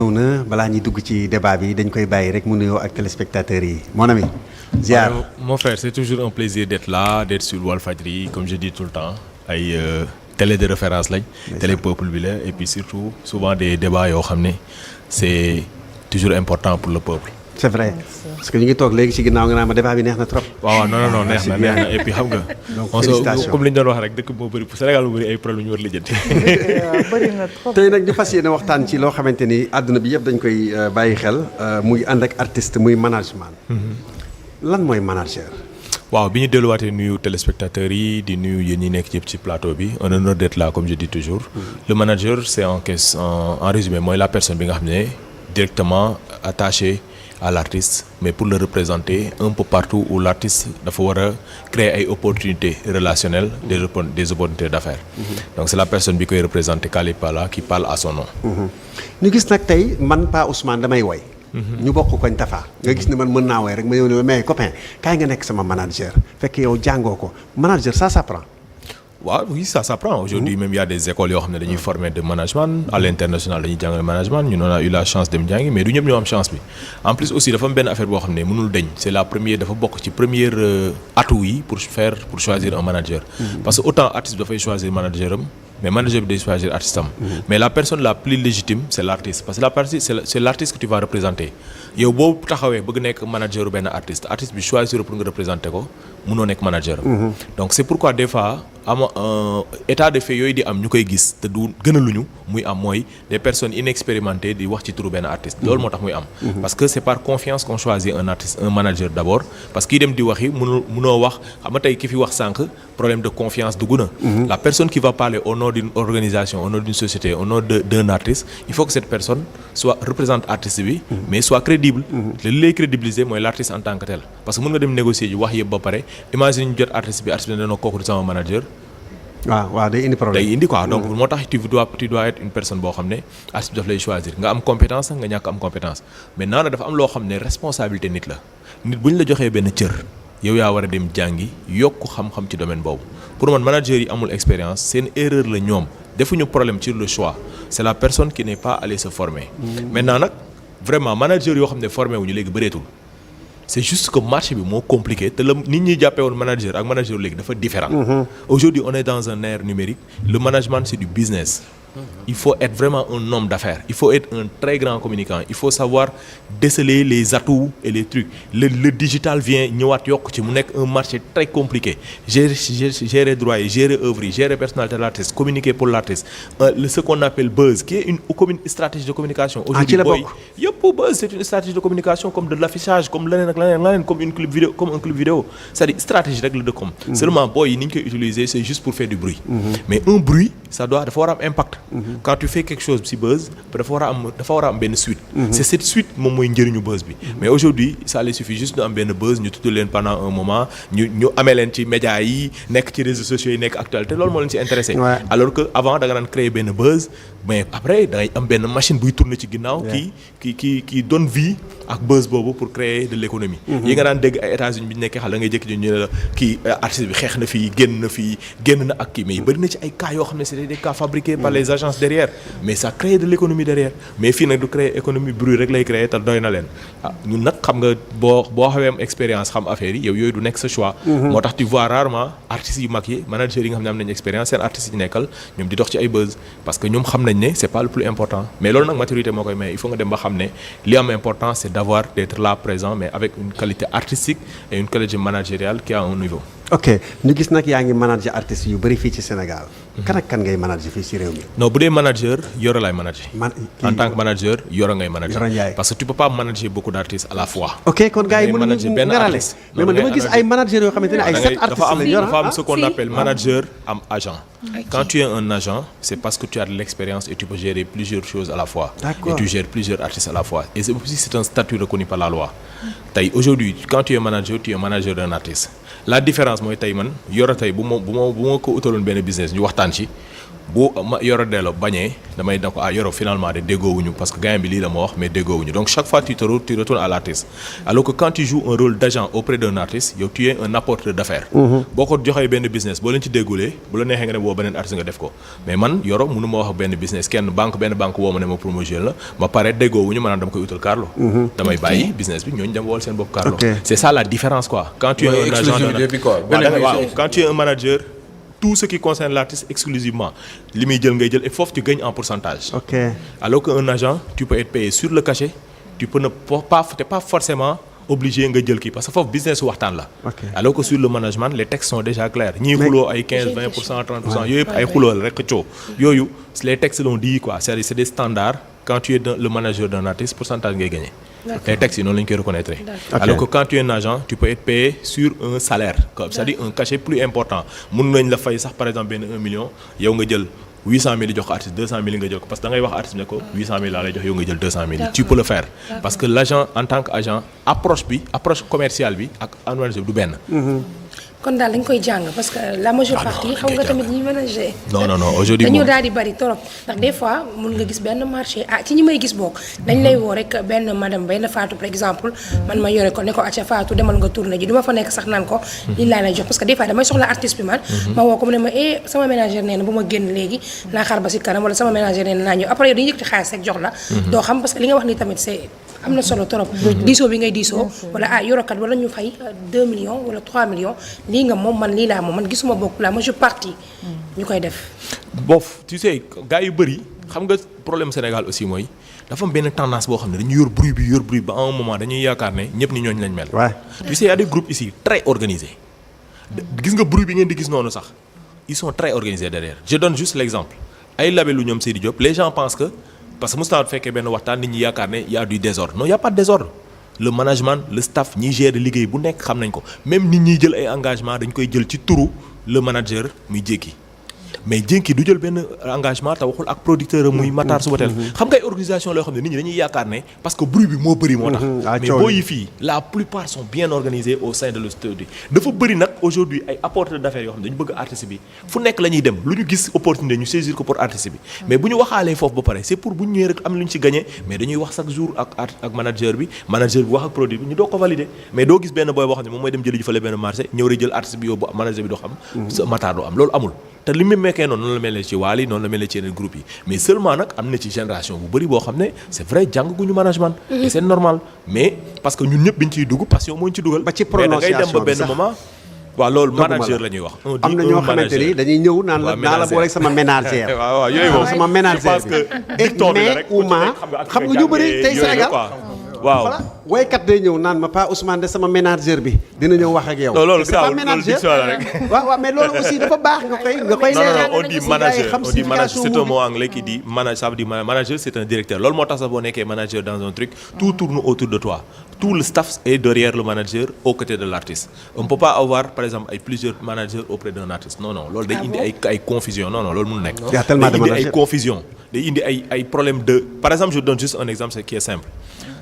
ñëw na balaa ñuy dugg ci débat bi dañ koy bàyyi rek mu nuyoo ak téléspectateurs yi mon ami ziar. Mon frère, c'est toujours un plaisir d'être là, d'être sur Walfadjri, comme je dis tout le temps. Ay télé de référence lañ. Télé peuple bi la et puis surtout souvent des débats yoo xam ne c'est toujours important pour le peuple. C'est vrai parce que ñu ngi toog léegi ci ginnaaw nga naan ma débat bi neex na trop. waaw non neex na et puis xam nga. donc félicitations comme li ñu doon wax rek dëkk moo bëri Sénégal moo bëri ay problèmes ñu war lijjanti. bëri na trop. tey nag ñu fas yéene waxtaan ci loo xamante ni àdduna bi yëpp dañ koy bàyyi xel muy ànd ak artiste muy management. lan mooy manager. waaw bi ñu delluwaatee nuyu téléspectateurs yi di nuyu yéen ñi nekk yëpp ci plateau bi un honneur d'être là comme je dis toujours. Le manager c'est en résumé mooy la personne bi nga xam ne directement attaché à l'artiste mais pour le représenter un peu partout où l'artiste dafa war a créer ay opportunités relationnelles des opportunités d'affaires. Donc c'est la personne bi koy représenter Kalipala qui parle à son nom. ñu gis nag tey man Pa Ousmane damay woy ñu bokk koñ Tafa nga gis ne man mën naa woy rek ma ñëw ne mais copain kaay nga nekk sama manager fekk yow jàngoo ko manager ça s'apprend. waaw oui ça s'apprend aujourd'hui même il y a des écoles yoo xam ne dañuy former de management à l'international dañuy jàngale management ñun on a eu la chance dem jàngi mais du ñëpp ñoo am chance bi en plus aussi dafa am benn affaire boo xam ne mënul deñ c'est la première dafa bokk ci première atout yi pour choisir un manager parce que autant artiste bi dafay choisir manager am mais manager bi day choisir artiste am mais la personne la plus légitime c'est l'artiste parce que la partie c'est l'artiste que tu vas représenter yow boo taxawee bëgg nekk manager benn artiste bi choisir pour nga représenter ko mënoo nekk manager am donc c'est pourquoi des fois état de fait yooyu di am ñu koy gis te du gënaluñu muy am mooy des personnes inexpérimentées di wax ci turu benn artiste loolu moo tax muy am parce que c'est par confiance qu'on choisit un manager d'abord parce que kii dem di waxi mënoo wax xam nga tey ki fi wax sànq problème de confiance dugg na la personne qui va parler au nom d'une organisation au nom d'une société au nom d'un artiste il faut que cette personne représente artiste bi mais soit crédible li lay crédibiliser mooy l'artiste en tant que tel parce que mën nga dem négocier ji wax yëpp ba pare imagine ñu jot artiste bi ne dana kooku di sama manager waaw day indi problème day indi quoi donc moo tax tu dois être une personne boo xam ne artiste bi daf lay choisir nga am compétence nga ñàkk am compétence maintenant nag dafa am loo xam ne responsabilité nit la nit bu ñu la joxee benn cër yow yaa war a dem jàngi yokk xam-xam ci domaine boobu pour man manager yi amul expérience seen erreur la ñoom defuñu problème sur le choix c'est la personne qui n'est pas allée se former maintenant nag vraiment manager yoo xam ne formé wuñu léegi bëreetul c'est juste que marché bi moo compliqué te la nit ñi jàppee woon manager ak manager léegi dafa différent aujourd'hui on est dans un ère numérique le management c'est du business il faut être vraiment un homme d'affaires il faut être un très grand communicant il faut savoir déceler les atouts et les trucs le digital vient ñëwaat yokk ci mu nekk un marché très compliqué gérer droit yi gérer œuvre yi gérer personnalité de l'artiste communiquer pour l'artiste ce qu'on appelle buzz qui est une stratégie de communication aujourd'hui booy yëpp buzz c'est une stratégie de communication comme de l'affichage comme leneen ak leneen comme un clip vidéo c'est-à-dire stratégie rek la de com seulement booy yi ni ñu koy utiliser c'est juste pour faire du bruit mais un bruit dafa war a am impact quand tu fais quelque chose ci buzz dafa war a am benn suite c'est cette suite moom mooy njëriñu buzz bi mais aujourd'hui ça les suffit juste ñu am benn buzz ñu tudd leen pendant un moment ñu amee leen ci médias yi nekk ci réseaux sociaux yi nekk actualité loolu moo leen ci intéressé alors que avant da nga daan créer benn buzz mais après da ngay am benn machine buy tourner ci ginnaaw qui donne vie ak buzz boobu pour créer de l'économie yi nga daan dégg ay États-Unis bi ñu nekkee xale da ngay jékki ñu ne la kii artiste bi xeex na fii génn na ak kii mais bëri na ci ay cas yoo xam ne c'est des cas fabriqués par les agences derrière mais ça crée de l'économie derrière mais fii nag du créer économie bruit rek lay créer te doy na leen ñun nag xam nga boo xawee am expérience xam affaire yi yow yooyu du nekk sa choix moo tax tu vois rarement artistes yu mag yi managers yi nga xam ne am nañu expérience seen artistes yi nekkal ñoom di dox ci ay buzz parce que ñoom xam nañ ne c'est pas le plus important mais loolu nag maturité moo koy may il faut nga dem ba xam ne li am important c'est d'être là présent mais avec une qualité artistique et une qualité managériale qui a un niveau. ok ñu gis nag yaa ngi manager artistes yu bëri fii ci Sénégal. kan ak kan ngay manager fii ci réew mi. non bu dee manager Yoro laay manager. en tant que manager Yoro ngay manager. parce que tu peux pas manager beaucoup d'artistes à la fois. ok kon gars yi manager benn artiste. mais man dama gis ay managers yoo xamante ne ay 7 artistes lañu yor dafa am ce qu'on appelle manager am agent. Quand tu es un agent c'est parce que tu as de l'expérience et tu peux gérer plusieurs choses à la fois. D'accord. Et tu gères plusieurs artistes à la fois et c'est aussi c'est un statut reconnu par la loi. tey aujourd'hui quand tu es manager d'un artiste la différence mooy tey man Yoro tey bu ma ko utaloon benn business ñu waxtaan ci bu ma Yoro delloo bañee damay da ko Yoro finalement de déggoowuñu parce que gars bi lii la ma wax mais déggoowuñu donc chaque fois tu retournes à l'artiste alors que quand tu joues un rôle d'agent auprès d'un artiste yow tu es un apporteur d'affaires boo ko joxee benn business boo leen ci déggulee bu la neexee nga ne boo beneen artiste nga def ko mais man Yoro mënu ma wax benn business benn banque woo ma ne ma promotion la ma pare déggoowuñu maanaam dama koy utal Carlo damay bàyyi business bi ñooñu dem wool seen bopp Carlo c'est ça la différence quoi quand tu es un agent quand tu es un manager tout ce qui concerne l'artiste exclusivement li muy jël ngay jël et foofu tu gagnes en pourcentage. ok alors qu'un agent tu peux être payé sur le cachet tu peux ne pas t'es pas forcément obligé nga jël kii parce que foofu business waxtaan la. alors que sur le management les textes sont déjà clairs. ñii xuloo ay 15-20% 30% yooyu yëpp ay xuloo la rek coow. yooyu les textes l'ont dit quoi c'est des standards quand tu es le manager d'un artiste pourcentage ngay gagner. Les textes yi noonu la ñu koy reconnaître. Alors que quand tu es un agent tu peux être payé sur un salaire c'est-à-dire un cachet plus important mun nañ la fay sax par exemple benn 1 million yow nga jël 800 000 jox ko artiste 200 000 nga jox ko parce que da ngay wax artiste ne ko 800 000 laa lay jox yow nga jël 200 000 tu peux le faire parce que l'agent en tant qu'agent approche commerciale bi ak manager du benn. kon daal dañ koy jàng parce que la majeure partie xam nga tamit ñi manager non aujourd'hui dañoo daal di bari trop ndax des fois mun nga gis benn marché ci ñi may gis boog dañ lay woo rek benn madame benn Fatou par exemple man ma yore ko ne ko acca Fatou demal nga tourné ji du ma fa nekk sax naan ko lii laa lay jox parce que des fois damay soxla artiste bi man ma woo ko mu ne ma sama ménagère nee na bu ma génn léegi naa xaar ba si kanam wala sama ménagère nee na naa ñëw après yow dañuy yëkkati xaalis rek jox la doo xam parce que li nga wax ni tamit c'est am na solo trop diisoo bi ngay diisoo wala yorokat wala ñu fay 2 millions wala 3 millions lii nga moom man lii laa moom man gisuma bokk la majeure partie ñu koy def bof tu sais gars yu bëri xam nga problème Sénégal aussi mooy dafa am benn tendance boo xam ne dañu yor bruit bi ba à un moment dañuy yaakaar ne ñëpp ni ñooñu lañ mel tu sais y a des groupes ici très organisés gis nga bruit bi ngeen di gis noonu sax ils sont très organisés derrière je donne juste l'exemple ay labelu ñoom Seydi Diop les gens pensent que parce que Moustapha fekkee benn waxtaan nit ñi yaakaar ne y a du désordre non y a pas de désordre le management le staff ñiy gérer liggéey bu nekk xam nañ ko même nit ñiy jël ay engagement dañ koy jël ci turu le manager muy jékki mais jékki du jël benn engagement te waxul ak producteur muy Matar Subatel xam nga ay organisation loo xam ne nit ñi dañuy yaakaar ne parce que bruit bi moo bëri moo tax mais boo yi fii la plupart sont bien organisés au sein de le studio dafa bëri nag aujourd'hui ay apporteurs d'affaires yoo xam ne dañu bëgg artiste bi fu nekk la ñuy dem lu ñu gis opportunité ñu saisir ko pour artiste bi mais bu ñu waxaalee foofu ba pare c'est pour bu ñu ñëwee rek am lu ñu ci gagné mais dañuy wax chaque jour ak manager bi wax ak produit bi ñu doo ko valider mais doo gis benn boy boo xam ne moom mooy dem jëli ji fële benn marché ñëw rek jël artiste bi yóbbu manager bi doo xam Matar doo am loolu amul te li mu mekkee noonu la mel ne ci Wally noonu la mel ne ci yeneen groupe yi mais seulement nag am na ci génération bu bëri boo xam ne c'est vrai jàng guñu management et c'est normal mais parce que ñun ñëpp biñ ciy dugg passion moo ñu ci dugal ba ci prononciation mais da ngay dem ba benn moment waaw loolu manager la ñuy wax am na ñoo xamante ni dañuy ñëw naan la naa la boole sama ménagère waaw yooyu moom sama ménagère bi dicton bi la rek xam nga ñu bëri tey Sénégal waaw waykat day ñëw naan ma Pa Ousmane de sama ménagère bi dina ñëw wax ak yow. loolu garaawul loolu diction la rek. waaw mais loolu aussi dafa baax nga koy non on dit manager c'est un mot anglais qui dit manager ça veut dire manager c'est un directeur loolu moo tax sax boo nekkee manager dans un truc tout tourne autour de toi tout le staff est derrière le manager aux côtés de l'artiste on peut pas avoir par exemple ay plusieurs managers auprès d'un artiste non loolu day indi ay confusion non loolu mënul nekk. y a tellement de day indi ay confusion day indi ay problème de par exemple je donne juste un exemple qui est simple.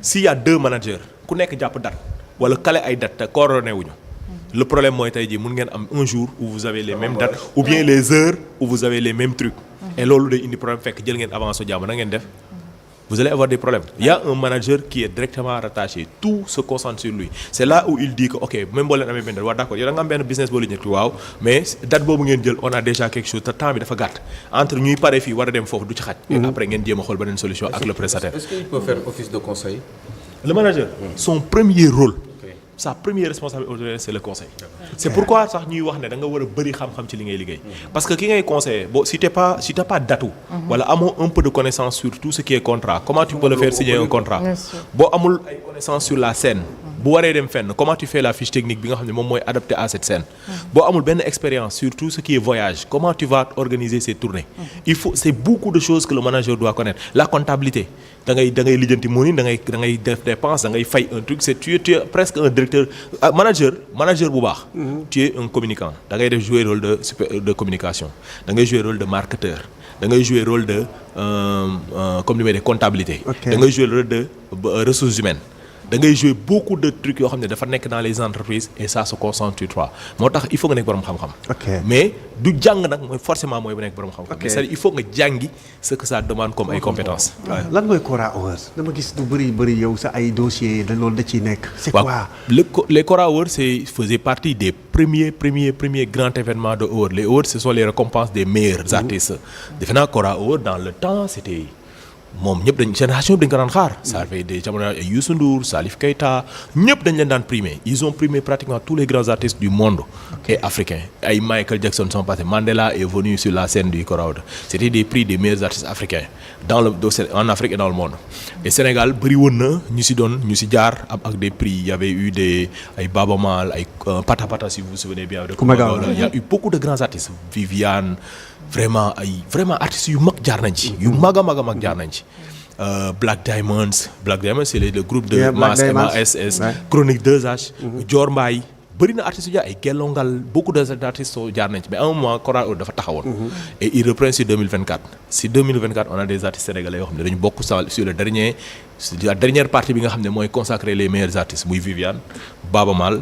s'il y a 2 managers ku nekk jàpp date wala kale ay date te coordonné wuñu le problème mooy tey jii mun ngeen am un jour où vous avez les mêmes dates ou bien les heures où vous avez les mêmes trucs et loolu day indi problème fekk jël ngeen avance su jàmm na ngeen def vous allez avoir des problèmes il y a un manager qui est directement rattaché tout se concentre sur lui c'est là où il dit que ok même boo leen amee benn date waaw d'accord yow da nga am benn business boo leen ñëkk waaw mais date boobu ngeen jël on a déjà quelque chose te temps bi dafa gàtt entre ñuy pare fii war a dem foofu du ci xaj et après ngeen jéem a xool beneen solution ak le prestataire. Est-ce qu'il peut faire office de conseil? Le manager, son premier rôle, sa première responsabilité c'est le conseil. C'est pourquoi sax ñuy wax ne da nga war a bëri xam-xam ci li ngay liggéey. Parce que ki ngay conseiller boo si t'as pas d'atu. wala amoo un peu de connaissance sur tout ce qui est contrat. Comment tu peux le faire signer un contrat? boo amul ay connaissance sur la scène. bu waree dem fenn comment tu fais la fiche technique bi nga xam ne moom mooy adapté à cette scène. boo amul benn expérience sur tout ce qui est voyage comment tu vas organiser ces tournées. c'est beaucoup de choses que le manager doit connaître la comptabilité. da ngay lijjanti money da ngay def dépense da ngay fay un truc tu es presque un directeur manager bu baax. tu es un communicant da ngay def jouer rôle de communication da ngay jouer rôle de marketeur da ngay jouer rôle de comme li may de comptabilité. da ngay jouer rôle de ressources humaines da ngay jouer beaucoup de trucs yoo xam ne dafa nekk dans les entreprises et ça se concentre toi moo tax il faut nga nekk borom xam-xam. mais du jàng nag mooy forcément mooy bu nekk borom xam-xam. mais c'est-à-dire il faut nga jàngi ce que ça demande comme ay compétences. lan mooy Cora Awards dama gis du bëri yow sa ay dossiers da loolu da ciy nekk. c'est quoi les Cora Awards faisait partie des premiers grands événements de Awards. Les Awards ce sont les récompenses des meilleurs artistes. defe naa Cora Awards dans le temps c'était moom ñëpp génération bi dañ ko daan xaar. ça fait des jamono ay Youssou Ndour Salif Keita ñëpp dañ leen daan primer ils ont primé pratiquement tous les grands artistes du monde et africains ay Michael Jackson sont passés. Mandela est venu sur la scène du Cora Awards. C'était des prix des meilleurs artistes africains en Afrique et dans le monde. et Sénégal bëri woon na ñu si jaar ak des prix il y avait eu ay Baba Maal ay Pata Pata si vous vous souvenez bien. Il y a eu beaucoup de grands artistes Viviane. vraiment artistes yu mag jaar nañ ci. yu mag a mag jaar nañ ci. Black Diamonds c'est le groupe de MASS Chronique 2H. Dior Mbaye bëri na artistes yu jaar ay Gelongal beaucoup d'artistes jaar nañ ci mais à un moment Cora Awards dafa taxawoon. et il reprend sur 2024. si 2024 on a des artistes sénégalais yoo xam ne dañu bokk sur la dernière partie bi nga xam ne mooy consacrer les meilleurs artistes muy Viviane Baba Maal.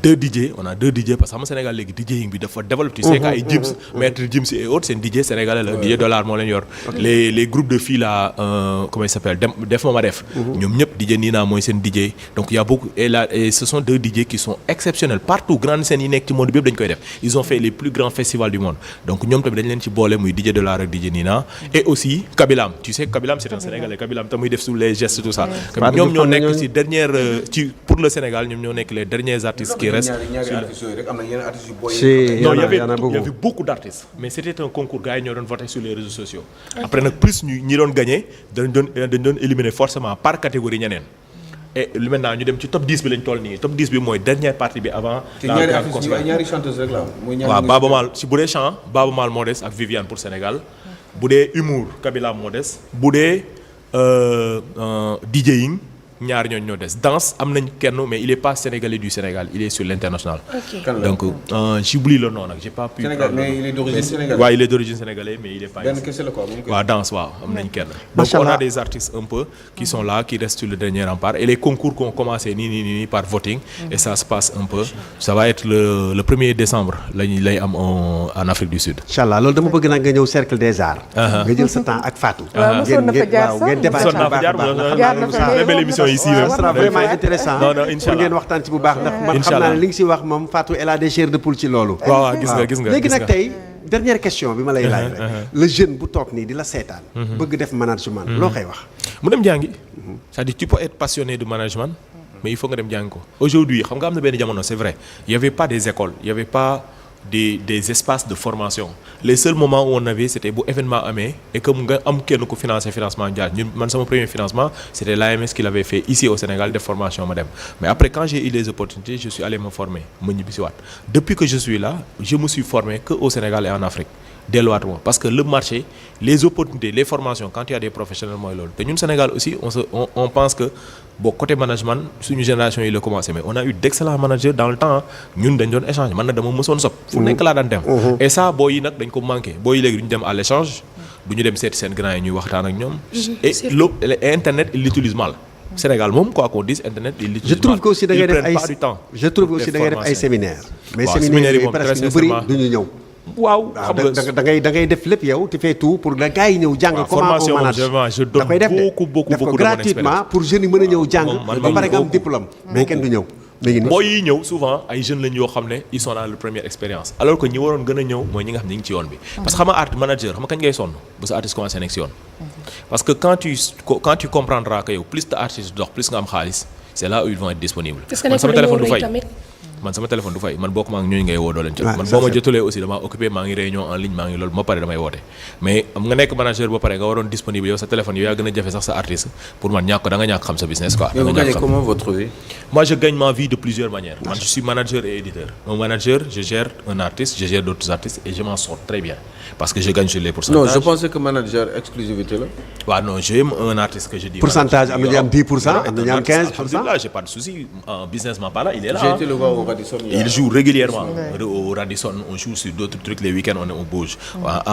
Deux DJ on a deux DJ parce que xam nga Sénégal léegi DJing bi dafa développé. tu sais que ay Jims maître Jims et autres seen DJ sénégalais la DJ dollar moo leen yor. les groupes de filles là comment il s'appelle Def Mama Def. ñoom ñëpp DJ Nina mooy seen DJ donc il y a beaucoup et ce sont deux DJ qui sont exceptionnels partout grande scène yi nekk ci monde bi yëpp dañu koy def ils ont fait les plus grands festivals du monde donc ñoom tamit dañ leen ci boole muy DJ dollar ak DJ Nina. et aussi Kabilam tu sais Kabilam c'est un sénégalais Kabilam te muy def sous les gestes tout ça. ñoom ñoo nekk ci dernière pour le Sénégal ñoom ñoo nekk les derniers artistes qui restent. Non, il y avait beaucoup d'artistes mais c'était un concours gars yi ñoo doon voter sur les réseaux sociaux. après nag plus ñi doon gagné dañ doon éliminer forcément par catégorie ñeneen. et maintenant ñu dem ci top 10 bi lañ toll nii top 10 bi mooy dernière partie bi avant. ñaari chanteuse rek la waaw Baba Maal si bu dee chant Baba Maal moo des ak Viviane pour Sénégal bu dee humour Kabila moo des bu dee DJing ñaar ñooñu ñoo des danse am nañ kenn mais il est pas sénégalais du Sénégal il est sur l'international. donc j'oublie le nom nag j'ai pas pu. Sénégal mais il est d'origine sénégalaise. waaw il est d'origine sénégalaise mais il est pas. benn kese la quoi waaw danse waaw am nañ kenn. donc on a des artistes un peu qui sont là qui restent sur le dernier rempart et les concours qui ont commencé nii par voting. et ça se passe un peu ça va être le 1er décembre lay am en Afrique du Sud. inchallah loolu dama bëgg nag nga ñëw cercle des arts. nga jël sa temps ak Fatou. ngeen débat ici ça sera vraiment intéressant pour ngeen waxtaan ci bu baax ndax man xam naa ne li nga si wax moom Fatou elle a des chairs de poule ci loolu. waaw gis nga léegi nag tey dernière question bi ma lay laaj rek le jeune bu toog nii di la seetaan bëgg def management loo koy wax mu dem jàngi c'est-à-dire tu peux être passionné de management mais il faut nga dem jàngi ko aujourd'hui xam nga am na benn jamono c'est vrai il y avait pas des écoles il y avait pas des espaces de formation les seuls moments où on avait c'était bu événement amee et que nga am kenn ku financement Ndiaye ñun man sama premier financement c'était l'AMS qui l'avait fait ici au Sénégal def formation ma dem mais après quand j'ai eu les opportunités je suis allé me former ma ñibbisiwaat depuis que je suis là je me suis formé que au Sénégal et en Afrique delluwaatuma parce que le marché les opportunités les formations quand il y a des professionnels mooy loolu te ñun Sénégal aussi on pense que côté management suñu génération yi la commencé mais on a eu d'excellents managers dans le temps ñun dañ doon échanger man na dama mësoon sob fu nekk laa daan dem et ça booy yi nag dañ ko manqué booy yi léegi du ñu dem à l'échange du ñu dem seeti seen grand yi ñuy waxtaan ak ñoom et internet il l'utilise mal Sénégal moom quoi qu'on dise internet il l'utilise mal. je trouve que aussi da ngay def ay séminaires mais séminaires yi presque ñu bëri duñu ñëw waaw xam nga da ngay def lépp yow tu fais tout pour la gars yi ñëw jàng comment on manage je donne beaucoup def ko gratuitement pour jeunes yi mën a ñëw jàng ba pare nga am diplôme mais kenn du ñëw booy yi ñëw souvent ay jeunes lañ yoo xam ne ils sont dans leur première expérience alors que ñi waroon gën a ñëw mooy ñi nga xam ne ñi ngi ci yoon bi parce que xam nga art manager xam nga kañ ngay sonn ba sa artiste commencé nekk ci yoon parce que quand tu comprendras que yow plus ta artiste dox plus nga am xaalis c'est là où ils vont être disponibles man sama téléphone du fay man bokk maa ngi ñooñu ngay woo doo leen jot man boo ma jotulee aussi damaa occupé maa ngi réunion en ligne maa ngi loolu ma pare damay woote mais am nga nekk manager ba pare nga waroon disponible yow sa téléphone yow yaa gën a jafe sax sa artiste pour man ñàkk ko da nga ñàkk xam sa business quoi. mais vous gagnez comment votre vie? Moi je gagne ma vie de plusieurs manières. Man je suis manager et éditeur. Mon manager je gère un artiste je gère d'autres artistes et je m'en sors très bien parce que je gagne sur les pourcentages. Non je pensais que manager exclusivité la. waaw non j'aime un artiste que je dis. pourcentage am na ñu am 10% am na ñu am 15%. Alhamdulillah j'ai pas de souci businessman par là il est là. J'ai été le voir au Radisson. Il joue régulièrement au Radisson, on joue sur d'autres trucs, les week-ends on bouge.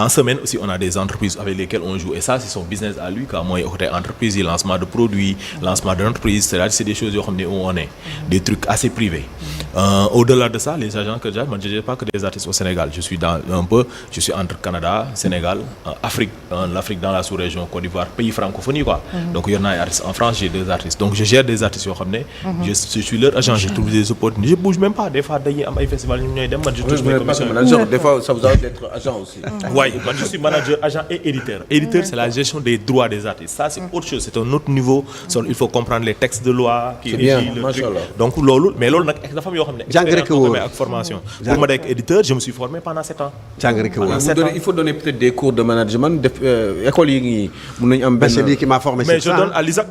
En semaine aussi, on a des entreprises avec lesquelles on joue. Et ça, c'est son business à lui, car moi, il y a entreprise, lancement de produits, lancement d'entreprise, c'est des choses où on est. Des trucs assez privés. Au-delà de ça, les agents que j'ai, moi, je ne dis pas que des artistes au Sénégal. Je suis entre Canada, Sénégal, Afrique, l'Afrique dans la sous-région, Côte d'Ivoire, pays francophonie, quoi. Donc, il y en a des artistes. En France, j'ai 2 artistes. Donc, je gère des artistes, je suis leur agent, je trouve des opportunités. Je bouge même pas. Des fois, il y a un festival, je touche mes commissions. Manager, des fois, ça vous arrive d'être agent aussi. Oui, moi je suis manager, agent et éditeur. Éditeur, c'est la gestion des droits des artistes. Ça, c'est autre chose, c'est un autre niveau. Il faut comprendre les textes de loi qui régissent le truc. Donc, mais lolo, la femme, avec formation. Pour moi, être éditeur, je me suis formé pendant 7 ans. Il faut donner peut-être des cours de management. C'est lui qui m'a formé. Mais je donne à l'ISAC.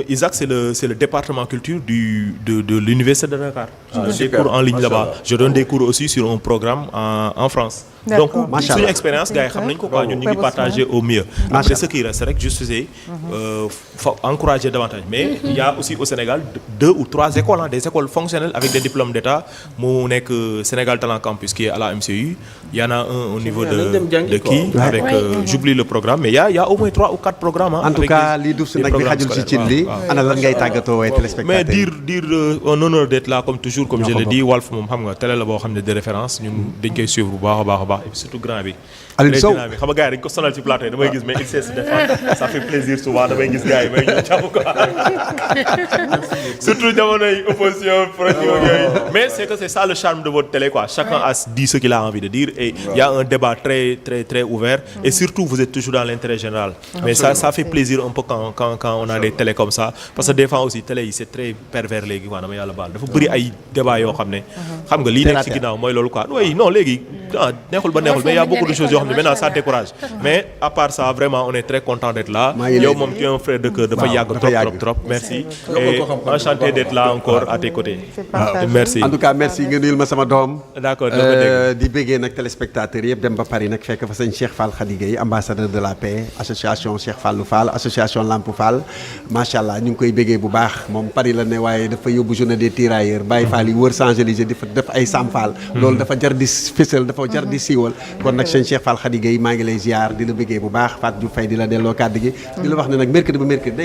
ISAC, c'est le département culture de l'université de Dakar. Je donne des cours en ligne là-bas. Je donne des cours aussi sur un programme en France. Donc, c'est une expérience, gars, nous partager au mieux. Après, ce qui reste, juste faut encourager davantage. Mais il y a aussi au Sénégal 2 ou 3 écoles, des écoles fonctionnelles avec des diplômes d'État. Mon Sénégal Talent Campus qui est à la MCU. Il y en a un au niveau de qui avec j'oublie le programme, mais il y a au moins 3 ou 4 programmes. En tout cas, mais dire un honneur d'être là comme toujours, comme je l'ai dit, Walf moom xam nga télé la boo xam ne de référence ñun dañ koy suivre bu baax a baax a baax et puis surtout grand bi. Aliou Sow xam nga gars yi dañ ko sonal ci plateau yi damay gis mais il sait se défendre ça fait plaisir souvent damay gis gars yi may ñëw jàpp quoi surtout jamonoy opposition projet yooyu mais c'est que c'est ça le charme de votre télé quoi, chacun a dit ce qu'il a envie de dire et il y a un débat très très très ouvert et surtout vous êtes toujours dans l'intérêt général. Mais ça fait plaisir un peu quand on a des télés comme ça parce que des fois aussi télé yi c'est très pervers léegi quoi dama yàlla baal dafa bëri ay débat yoo xam ne xam nga lii nekk ci ginnaaw mooy loolu quoi oui non léegi neexul ba neexul mais il y a beaucoup de choses yoo xam ne maintenant ça décourage mais à part ça vraiment on est très content d'être là yow moom tu es un frère de cœur dafa yàgg trop merci et enchanté d'être là encore à tes côtés. Merci en tout cas merci nga nuyul ma sama doom. D'accord di béggee nag téléspectateurs yëpp dem ba Paris nag fekk fa sëñ Cheikh Fall Khady Gueye ambassadeur de la paix association Cheikh Fallou Fall association Lamp Fall macha allah ñu ngi koy béggee bu baax moom Paris la ne waaye dafa yóbbu journée des tirailleurs Baye Fall yi wër Champs-Élysées di fa def ay Sam Fall loolu dafa jar di fësal dafa jar di siiwal kon nag sëñ Cheikh Fall Khady Gueye maa ngi lay ziar di la béggee bu baax Fatou Diouf Faye di la delloo kàddu gi di la wax ne nag mercredi ba mercredi